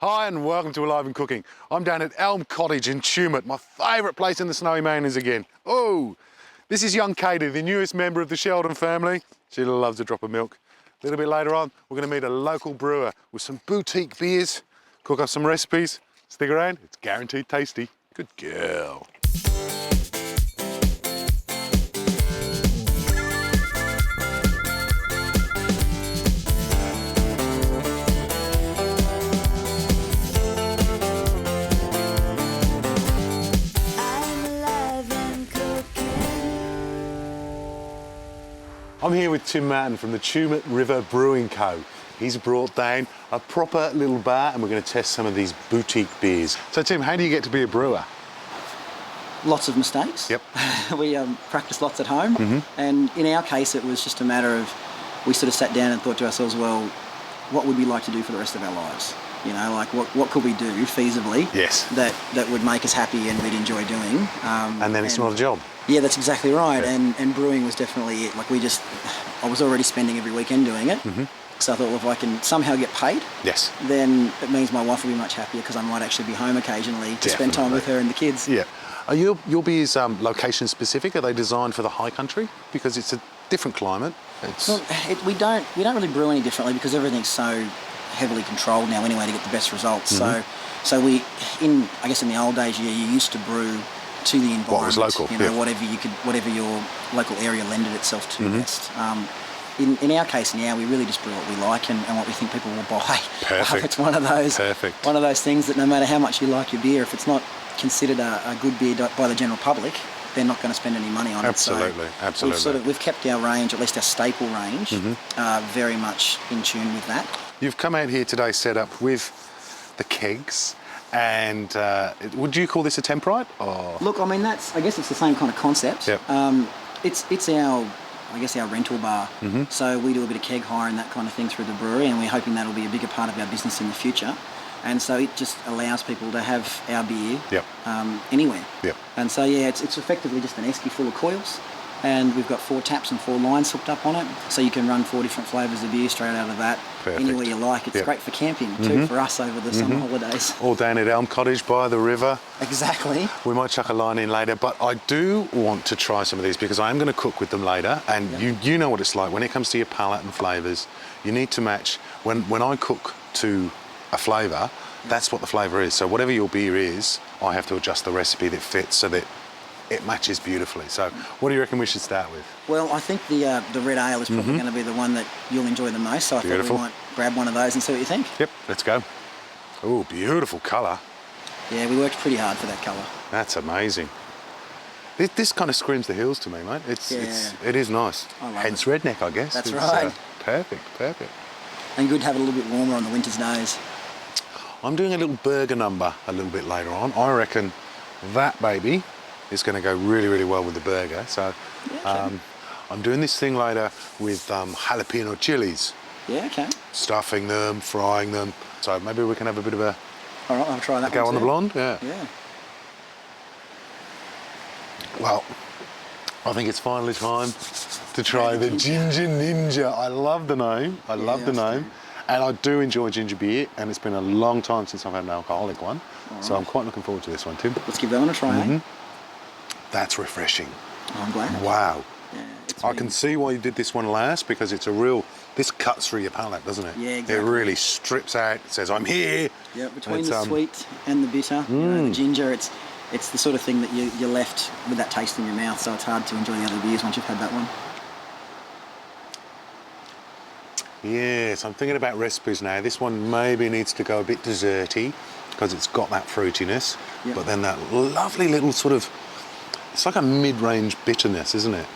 Hi and welcome to Alive and Cooking. I'm down at Elm Cottage in Tumut, my favourite place in the Snowy Mountains again. Oh, this is young Katie, the newest member of the Sheldon family. She loves a drop of milk. A little bit later on, we're going to meet a local brewer with some boutique beers, cook up some recipes. Stick around, it's guaranteed tasty. Good girl. I'm here with Tim Martin from the Tumut River Brewing Co. He's brought down a proper little bar and we're going to test some of these boutique beers. So Tim, how do you get to be a brewer? Lots of mistakes. Yep. We practice lots at home, and in our case it was just a matter of, we sort of sat down and thought to ourselves, well, what would we like to do for the rest of our lives? You know, like what could we do feasibly that would make us happy and we'd enjoy doing. And then it's not a job. Yeah, that's exactly right. Yeah. And brewing was definitely it. Like I was already spending every weekend doing it. So I thought, well, if I can somehow get paid, then it means my wife will be much happier because I might actually be home occasionally to spend time with her and the kids. Yeah. Are your beers location specific? Are they designed for the high country? Because it's a different climate. Well, we don't really brew any differently because everything's so heavily controlled now anyway to get the best results. So we, I guess in the old days, you used to brew to the environment. What was local? You know, whatever your local area lended itself to best. In our case now, we really just brew what we like and what we think people will buy. Perfect. It's one of those things that no matter how much you like your beer, if it's not considered a good beer by the general public, they're not going to spend any money on it. So Absolutely. we've kept our range, at least our staple range, very much in tune with that. You've come out here today set up with the kegs. And would you call this a temperite? Or? Look, I mean, I guess it's the same kind of concept. Yep. It's our rental bar. So we do a bit of keg hire and that kind of thing through the brewery, and we're hoping that'll be a bigger part of our business in the future. And so it just allows people to have our beer anywhere. Yep. And so, yeah, it's effectively just an esky full of coils. And we've got 4 taps and 4 lines hooked up on it. So you can run 4 different flavours of beer straight out of that. Perfect. Anywhere you like. It's great for camping too, for us over the summer holidays. All down at Elm Cottage by the river. Exactly. We might chuck a line in later, but I do want to try some of these because I am going to cook with them later. And you know what it's like when it comes to your palate and flavours. You need to match. When I cook to a flavour, that's what the flavour is. So whatever your beer is, I have to adjust the recipe that fits so that it matches beautifully. So what do you reckon we should start with? Well, I think the red ale is probably going to be the one that you'll enjoy the most. So I thought we might grab one of those and see what you think. Yep, let's go. Oh, beautiful colour. Yeah, we worked pretty hard for that colour. That's amazing. This kind of screams the hills to me, mate. It is nice. Hence redneck, I guess. That's right. Perfect. And good to have it a little bit warmer on the winter's days. I'm doing a little burger number a little bit later on. I reckon that baby is going to go really, really well with the burger. So I'm doing this thing later with jalapeno chilies. Yeah, okay. Stuffing them, frying them. So maybe we can have a bit of a... All right, I'll try that go one on the blonde? Yeah. Well, I think it's finally time to try the Ginger Ninja. I love the name. I love the name. And I do enjoy ginger beer, and it's been a long time since I've had an alcoholic one. So I'm quite looking forward to this one, Tim. Let's give that one a try, eh? That's refreshing. Oh, I'm glad. Wow. Yeah, I can see why you did this one last, because it's this cuts through your palate, doesn't it? Yeah, exactly. It really strips out, it says, I'm here. Yeah, between the sweet and the bitter, the ginger, it's the sort of thing that you're left with that taste in your mouth, so it's hard to enjoy the other beers once you've had that one. Yes, I'm thinking about recipes now. This one maybe needs to go a bit desserty because it's got that fruitiness, but then that lovely little sort of, it's like a mid-range bitterness, isn't it?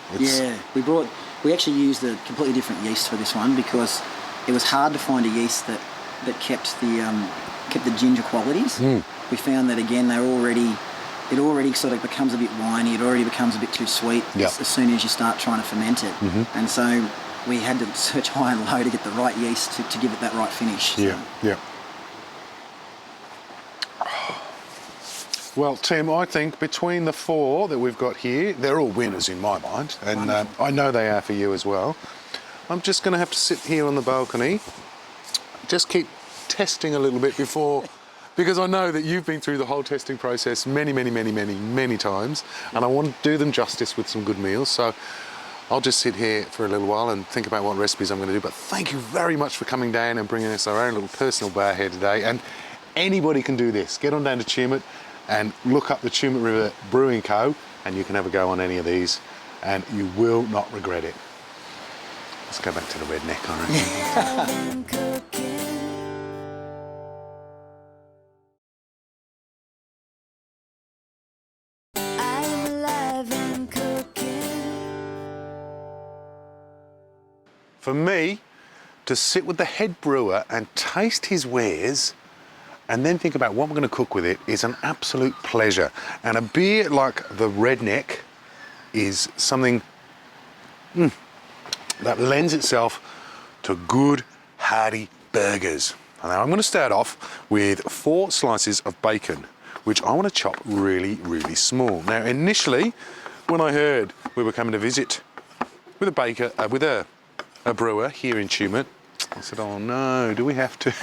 We actually used a completely different yeast for this one because it was hard to find a yeast that kept the ginger qualities. We found that again it already sort of becomes a bit winey. It already becomes a bit too sweet as soon as you start trying to ferment it, and so we had to search high and low to get the right yeast to give it that right finish. Yeah. Well, Tim, I think between the 4 that we've got here, they're all winners in my mind, and I know they are for you as well. I'm just going to have to sit here on the balcony, just keep testing a little bit before because I know that you've been through the whole testing process many times, and I want to do them justice with some good meals. So I'll just sit here for a little while and think about what recipes I'm going to do. But thank you very much for coming down and bringing us our own little personal bar here today. And anybody can do this. Get on down to Tumut and look up the Tumut River Brewing Co. and you can have a go on any of these and you will not regret it. Let's go back to the redneck, I reckon. For me, to sit with the head brewer and taste his wares and then think about what we're going to cook with it is an absolute pleasure. And a beer like the Redneck is something that lends itself to good, hearty burgers. Now I'm going to start off with 4 slices of bacon, which I want to chop really small. Now initially, when I heard we were coming to visit with a baker, with a brewer here in Tumut, I said, oh no, do we have to?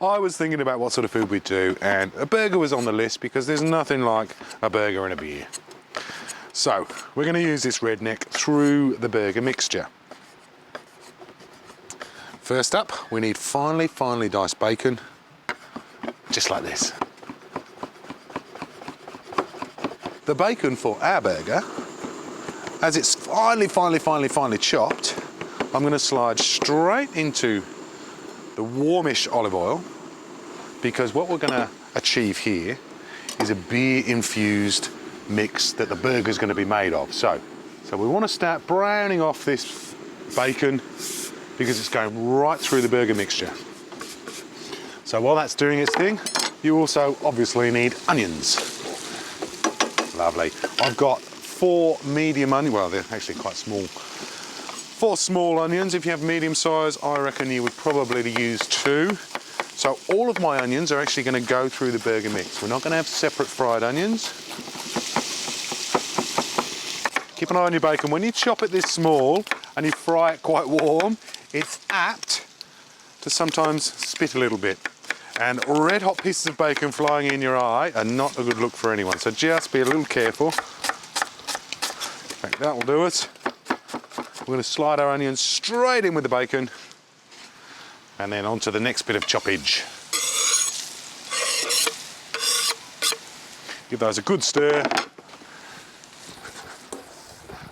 I was thinking about what sort of food we'd do, and a burger was on the list because there's nothing like a burger and a beer. So we're going to use this Redneck through the burger mixture. First up, we need finely diced bacon, just like this. The bacon for our burger, as it's finely chopped, I'm going to slide straight into the warmish olive oil, because what we're going to achieve here is a beer-infused mix that the burger's going to be made of. So we want to start browning off this bacon because it's going right through the burger mixture. So while that's doing its thing, you also obviously need onions. Lovely. I've got 4 medium onions, well they're actually quite small. 4 small onions. If you have medium size, I reckon you would probably use 2. So all of my onions are actually going to go through the burger mix. We're not going to have separate fried onions. Keep an eye on your bacon. When you chop it this small and you fry it quite warm, it's apt to sometimes spit a little bit. And red hot pieces of bacon flying in your eye are not a good look for anyone. So just be a little careful. In fact, that will do it. We're going to slide our onions straight in with the bacon and then on to the next bit of choppage. Give those a good stir.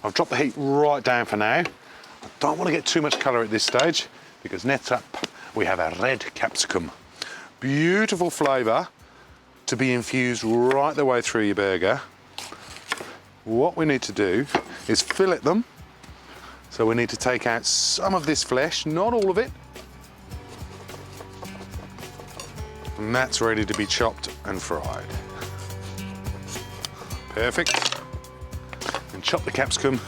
I've dropped the heat right down for now. I don't want to get too much colour at this stage because next up we have our red capsicum. Beautiful flavour to be infused right the way through your burger. What we need to do is fillet them. So we need to take out some of this flesh, not all of it. And that's ready to be chopped and fried. Perfect. And chop the capsicum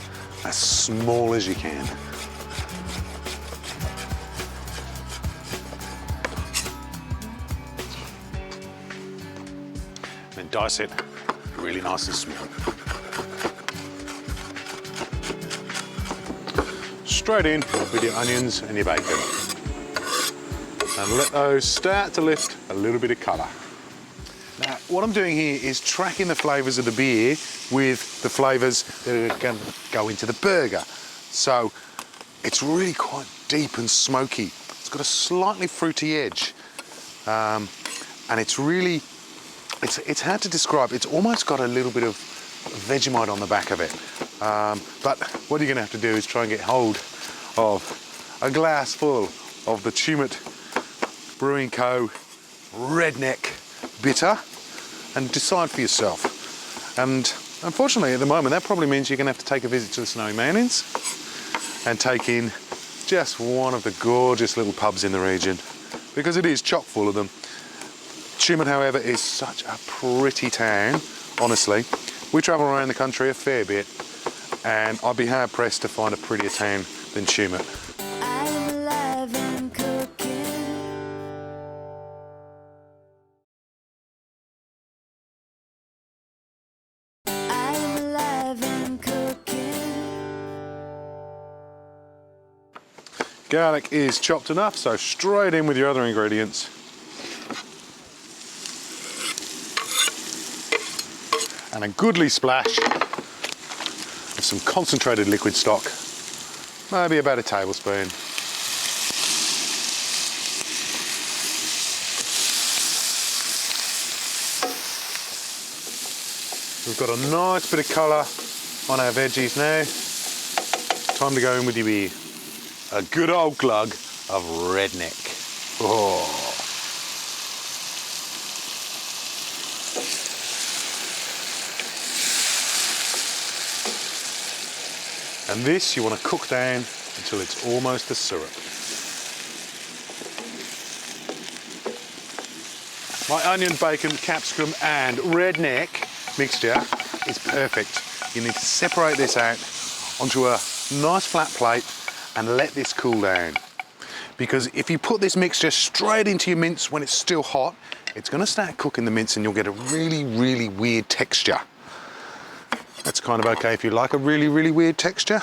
as small as you can. Then dice it really nice and small. Straight in with your onions and your bacon. And let those start to lift a little bit of colour. Now, what I'm doing here is tracking the flavours of the beer with the flavours that are going to go into the burger. So it's really quite deep and smoky. It's got a slightly fruity edge. And it's really, it's hard to describe. It's almost got a little bit of Vegemite on the back of it. But what you're going to have to do is try and get hold of a glass full of the Tumut Brewing Co. Redneck bitter and decide for yourself. And unfortunately at the moment that probably means you're going to have to take a visit to the Snowy Mountains and take in just one of the gorgeous little pubs in the region, because it is chock full of them. Tumut, however, is such a pretty town, honestly. We travel around the country a fair bit and I'd be hard pressed to find a prettier town than Tumut. Garlic is chopped enough, so straight in with your other ingredients. and a goodly splash of some concentrated liquid stock, maybe about a tablespoon. We've got a nice bit of colour on our veggies now. Time to go in with your beer. A good old glug of redneck. Oh. And this you want to cook down until it's almost a syrup. My onion, bacon, capsicum and redneck mixture is perfect. You need to separate this out onto a nice flat plate and let this cool down. Because if you put this mixture straight into your mince when it's still hot, it's going to start cooking the mince and you'll get a really, really weird texture. That's kind of okay if you like a really, really weird texture,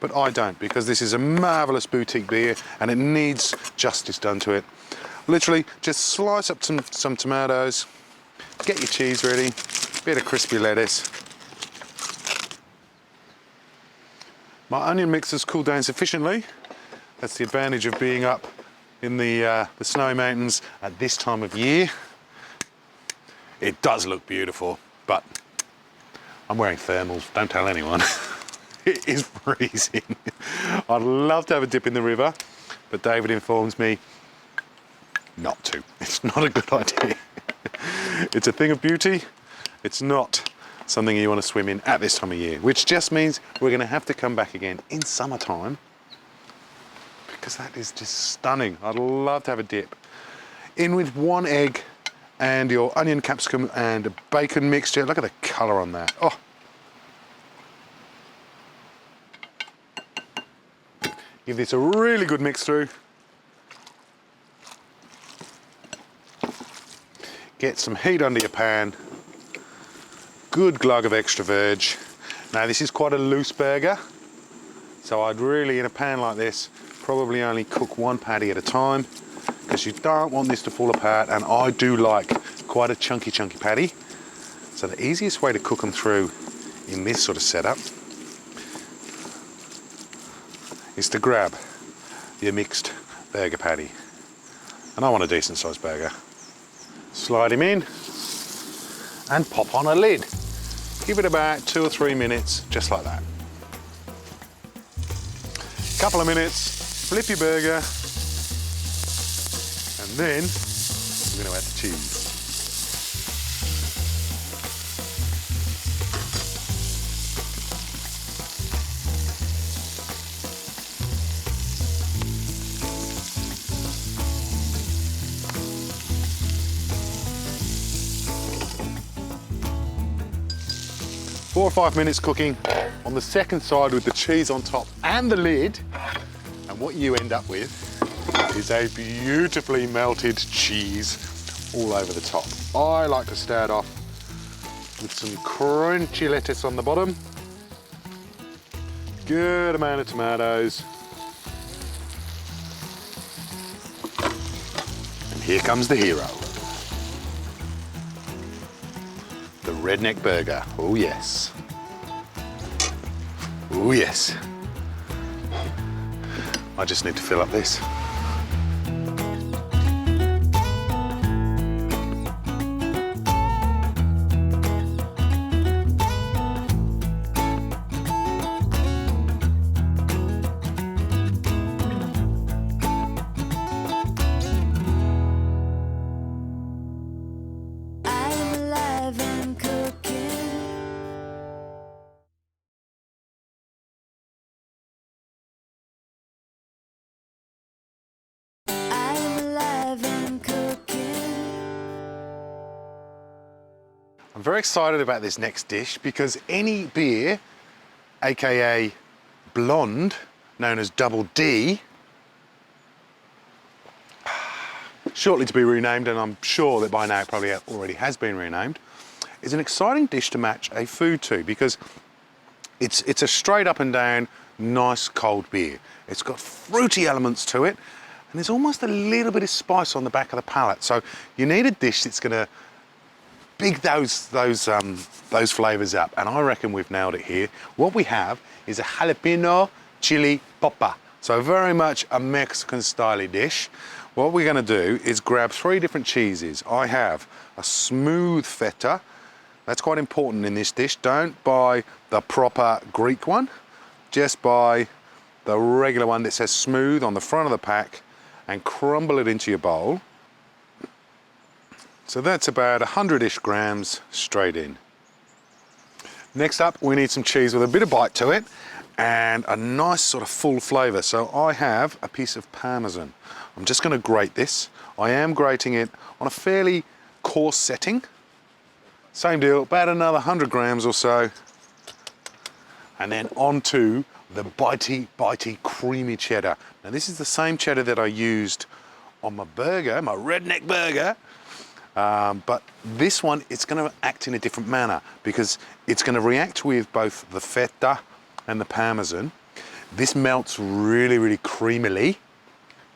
but I don't, because this is a marvellous boutique beer and it needs justice done to it. Literally, just slice up some tomatoes, get your cheese ready, bit of crispy lettuce. My onion mix has cooled down sufficiently. That's the advantage of being up in the snowy mountains at this time of year. It does look beautiful, but I'm wearing thermals, don't tell anyone. It is freezing. I'd love to have a dip in the river, but David informs me not to. It's not a good idea. It's a thing of beauty. It's not something you want to swim in at this time of year, which just means we're going to have to come back again in summertime, because that is just stunning. I'd love to have a dip. In with 1 egg and your onion, capsicum and bacon mixture. Look at the colour on that. Oh. Give this a really good mix through. Get some heat under your pan. Good glug of extra veg. Now this is quite a loose burger, so I'd really, in a pan like this, probably only cook 1 patty at a time, because you don't want this to fall apart, and I do like quite a chunky patty. So the easiest way to cook them through in this sort of setup is to grab your mixed burger patty. And I want a decent sized burger. Slide him in and pop on a lid. Give it about 2 or 3 minutes, just like that. Couple of minutes, flip your burger, and then we're going to add the cheese. Four or 5 minutes cooking on the second side with the cheese on top and the lid, and what you end up with is a beautifully melted cheese all over the top. I like to start off with some crunchy lettuce on the bottom, good amount of tomatoes, and here comes the hero. The redneck burger, oh yes. Oh yes. I just need to fill up this. I'm very excited about this next dish because any beer, aka blonde, known as Double D, shortly to be renamed, and I'm sure that by now it probably already has been renamed, is an exciting dish to match a food to, because it's a straight up and down nice cold beer. It's got fruity elements to it, and there's almost a little bit of spice on the back of the palate. So you need a dish that's going to big those flavors up, and I reckon we've nailed it here. What we have is a jalapeno chili papa. So very much a Mexican style dish. What we're gonna do is grab 3 different cheeses. I have a smooth feta. That's quite important in this dish. Don't buy the proper Greek one. Just buy the regular one that says smooth on the front of the pack and crumble it into your bowl. So that's about 100-ish grams straight in. Next up, we need some cheese with a bit of bite to it and a nice sort of full flavour. So I have a piece of Parmesan. I'm just going to grate this. I am grating it on a fairly coarse setting. Same deal, about another 100 grams or so. And then onto the bitey, creamy cheddar. Now this is the same cheddar that I used on my burger, my redneck burger. But this one, it's going to act in a different manner because it's going to react with both the feta and the Parmesan. This melts really, really creamily.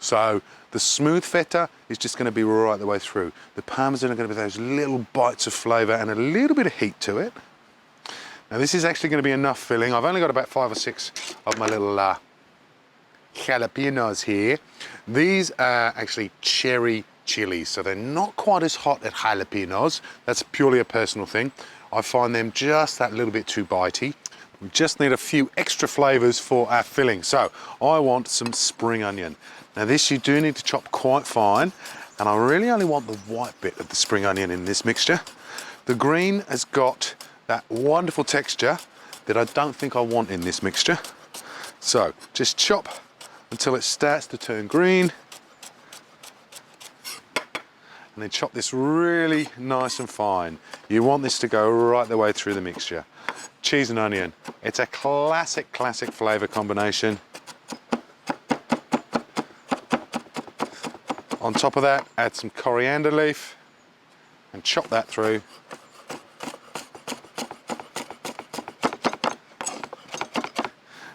So the smooth feta is just going to be right the way through. The Parmesan are going to be those little bites of flavour and a little bit of heat to it. Now this is actually going to be enough filling. I've only got about 5 or 6 of my little jalapenos here. These are actually cherry chilies, so they're not quite as hot as jalapenos. That's purely a personal thing. I find them just that little bit too bitey. We just need a few extra flavours for our filling. So I want some spring onion. Now this you do need to chop quite fine, and I really only want the white bit of the spring onion in this mixture. The green has got that wonderful texture that I don't think I want in this mixture. So just chop until it starts to turn green, and then chop this really nice and fine. You want this to go right the way through the mixture. Cheese and onion, it's a classic flavour combination. On top of that, add some coriander leaf and chop that through.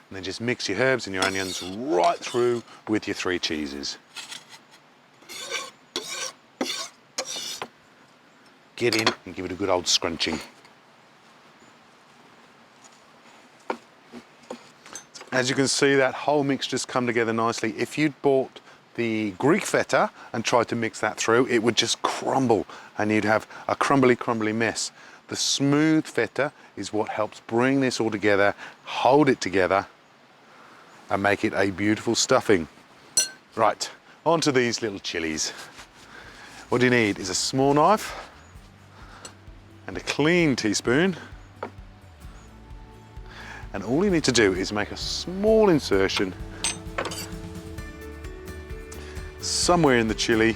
And then just mix your herbs and your onions right through with your 3 cheeses. Get in and give it a good old scrunching. As you can see, that whole mixture's come together nicely. If you'd bought the Greek feta and tried to mix that through, it would just crumble and you'd have a crumbly mess. The smooth feta is what helps bring this all together, hold it together, and make it a beautiful stuffing. Right, onto these little chilies. What you need is a small knife and a clean teaspoon. And all you need to do is make a small insertion somewhere in the chili.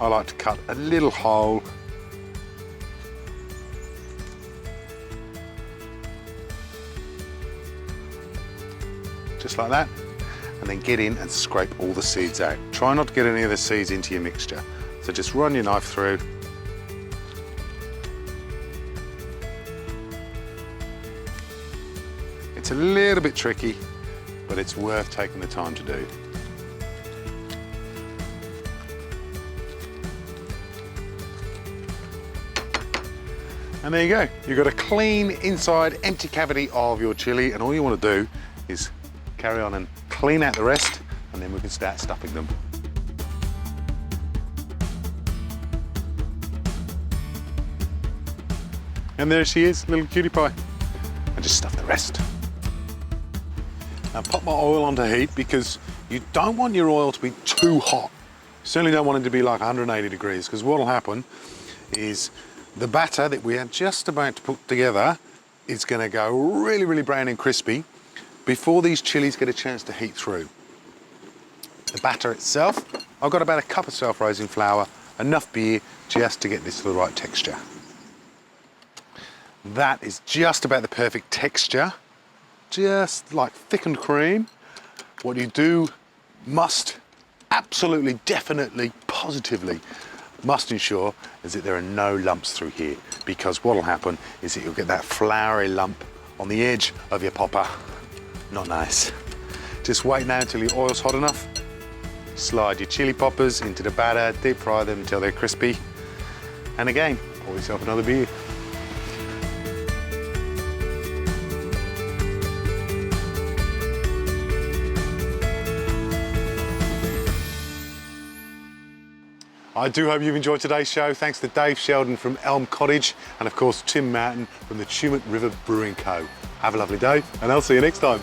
I like to cut a little hole. Just like that. And then get in and scrape all the seeds out. Try not to get any of the seeds into your mixture. So just run your knife through. It's a little bit tricky, but it's worth taking the time to do. And there you go. You've got a clean inside empty cavity of your chili, and all you want to do is carry on and clean out the rest, and then we can start stuffing them. And there she is, little cutie pie. And just stuff the rest. Now pop my oil onto heat because you don't want your oil to be too hot. You certainly don't want it to be like 180 degrees, because what will happen is the batter that we are just about to put together is going to go really, really brown and crispy before these chilies get a chance to heat through. The batter itself, I've got about a cup of self-raising flour, enough beer just to get this to the right texture. That is just about the perfect texture, just like thickened cream. What you do must absolutely, definitely, positively must ensure is that there are no lumps through here, because what will happen is that you'll get that floury lump on the edge of your popper. Not nice. Just wait now until your oil's hot enough. slide your chili poppers into the batter, deep fry them until they're crispy. And again, pour yourself another beer. I do hope you've enjoyed today's show. Thanks to Dave Sheldon from Elm Cottage and of course Tim Martin from the Tumut River Brewing Co. Have a lovely day and I'll see you next time.